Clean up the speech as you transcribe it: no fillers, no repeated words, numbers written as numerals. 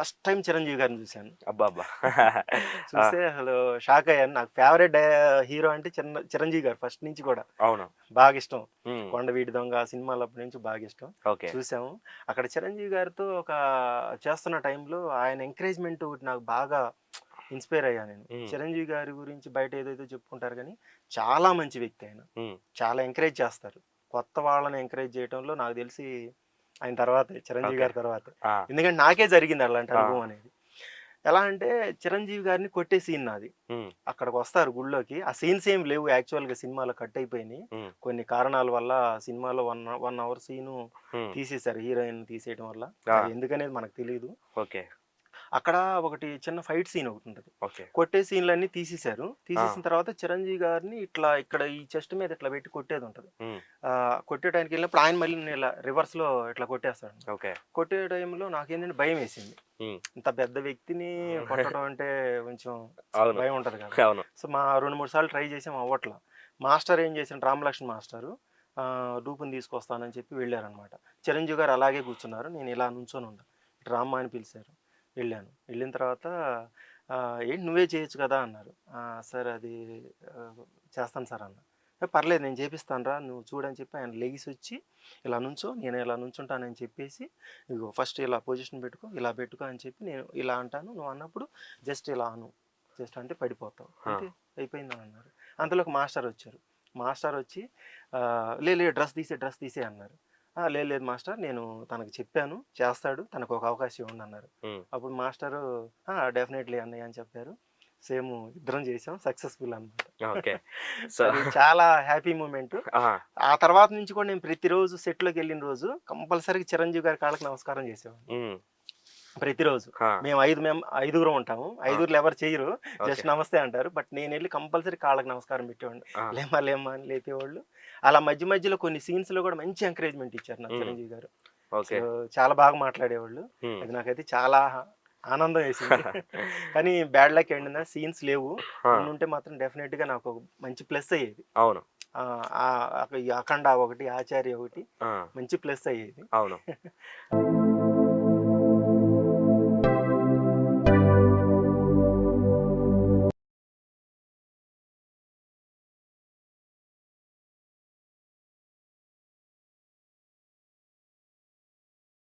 First time Chiranjeevi గారిని చూశాను. అబ్బబ్బా! ఆ! చూస్తే అసలు షాక్ అయ్యాను. నాకు ఫేవరెట్ హీరో అంటే చిరంజీవి గారు ఫస్ట్ నుంచి కూడా అవును. బాగా ఇష్టం. హ్మ్. 'కొండవీటి దొంగ' ఆ సినిమాలు అప్పటి నుంచి బాగా ఇష్టం. ఓకే. చూసాము. అక్కడ చిరంజీవి గారితో చేస్తున్న టైంలో ఆయన ఎంకరేజ్‌మెంట్ ఒకటి నాకు బాగా ఇన్‌స్పైర్ అయ్యా నేను. హ్మ్. చిరంజీవి గారి గురించి బయట ఏదేదో చెప్పుకుంటారు గానీ, చాలా మంచి వ్యక్తి ఆయన. హ్మ్. చాలా ఎంకరేజ్ చేస్తారు. కొత్త వాళ్ళని ఎంకరేజ్ చేయటంలో నాకు తెలిసి ఆయన తర్వాతే. చిరంజీవి ఓకే. గారి తర్వాతే. ఆ! ఎందుకంటే నాకే జరిగింది అలాంటి ఆ! అనుభవం అనేది. ఎలా అంటే చిరంజీవి గారిని కొట్టే సీన్ నాది. హ్మ్. అక్కడికొస్తారు గుడిలోకి. ఆ సీన్స్ ఏమి లేవు యాక్చువల్‌గా సినిమాలో కట్ అయిపోయినాయి. హ్మ్. కొన్ని కారణాల వల్ల సినిమాలో 1 అవర్ సీను హ్మ్. తీసేశారు. హీరోయిన్‌ని తీసేయడం వల్ల. ఆ! అది ఎందుకనేది మనకు తెలీదు. ఓకే. అక్కడ ఒకటి చిన్న ఫైట్ సీన్ ఒకటుంటది. ఓకే. కొట్టే సీన్‌లన్నీ తీసేశారు. ఆ! తీసేసిన తర్వాత చిరంజీవి గారిని ఇట్లా ఇక్కడ ఈ చెస్ట్ మీద ఇట్లా పెట్టి కొట్టేదుంటది. హ్మ్. కొట్టేటానికెళ్ళినప్పుడు ఆయన మళ్ళీ ఇలా రివర్స్‌లో ఇట్లా కొట్టేస్తాడనమాట. ఓకే. కొట్టే టైంలో నాకేంటంటే భయమేసింది. హ్మ్. ఇంత పెద్ద వ్యక్తిని కొట్టడం అంటే కొంచెం అవును. భయం ఉంటది కదా! అవును. సో, 2, 3 సార్లు ట్రై చేసాం అవ్వట్ల. మాస్టర్ ఏం చేసిండు రామలక్ష్మణ్ మాస్టరు డూపుని తీసుకొస్తానని చెప్పి వెళ్ళారనమాట. చిరంజీవి గారు అలాగే కూర్చున్నారు. నేను ఇలా నుంచొనున్నా. ఇటు రామ్మా అని పిలిచారు. వెళ్ళాను. వెళ్ళిన తర్వాత "ఏంటి నువ్వే చేయొచ్చు కదా!" అన్నారు. సార్ అది ఆహ్, చేస్తాను సార్" అన్నా. పర్లేదు నేను చేపిస్తానురా నువ్వు చూడని చెప్పి ఆయన లెగిసొచ్చి ఇలా నుంచో, నేను ఇలా నుంచుంటానని చెప్పేసి, ఇదిగో ఫస్ట్ ఇలా పొజిషన్ పెట్టుకో, ఇలా పెట్టుకో అని చెప్పి నేను ఇలా అంటాను. నువ్వు అన్నప్పుడు జస్ట్ ఇలా అను. జస్ట్ అంటే పడిపోతావు. ఆ! అంతే అయిపోయిందని అన్నారు. అంతలోకి మాస్టరొచ్చారు. మాస్టరొచ్చి "లేదు లేదు డ్రెస్ తీసేయి" అన్నారు. లేదు లేదు మాస్టర్ నేను తనకి చెప్పాను చేస్తాడు. తనకొక అవకాశం ఇవ్వండి" అన్నారు. హ్మ్. అప్పుడు మాస్టరు "డెఫినెట్‌లీ అన్నయ్య" అని చెప్పారు. సేమ్ ఇద్దరం చేసాం. సక్సెస్‌ఫుల్ అనమాట. ఓకే. సో అది చాలా హ్యాపీ మూమెంటు. ఆ! ఆ తర్వాత నుంచి కూడా నేను ప్రతిరోజు సెట్‌లోకెళ్ళిన రోజు కంపల్సరీగా చిరంజీవి గారి కాళ్ళకి నమస్కారం చేసేవాడిని. హ్మ్. ప్రతిరోజు. ఆ! మేము ఐదుగురం ఉంటాము. ఆ! ఐదుగురిలో ఎవరు చెయ్యరు. ఓకే. జస్ట్ నమస్తే అంటారు. బట్ నేనెళ్ళి కంపల్సరీ కాళ్ళకి నమస్కారం పెట్టేవాడిని. ఆ! లేమ్మా, లేమ్మా అని లేపేవాళ్ళు. అలా మధ్య మధ్యలో కొన్ని సీన్స్‌లో కూడా మంచి ఎంకరేజ్‌మెంట్ ఇచ్చారు నాకు హ్మ్. చిరంజీవి గారు. So, okay. చాలా బాగా మాట్లాడేవాళ్ళు. హ్మ్. అది నాకైతే చాలా ఆనందం వేసింది. కానీ బ్యాడ్ లక్ ఏంటంటే సీన్స్ లేవు. ఆ! ఉండుంటే మాత్రం డెఫినిట్‌గా నాకు ఒక మంచి ప్లస్ అయ్యేది. అవును. ఈ 'అఖండ' ఒకటి, 'ఆచార్య' ఒకటి ఆ! మంచి ప్లస్ అయ్యేది. అవును.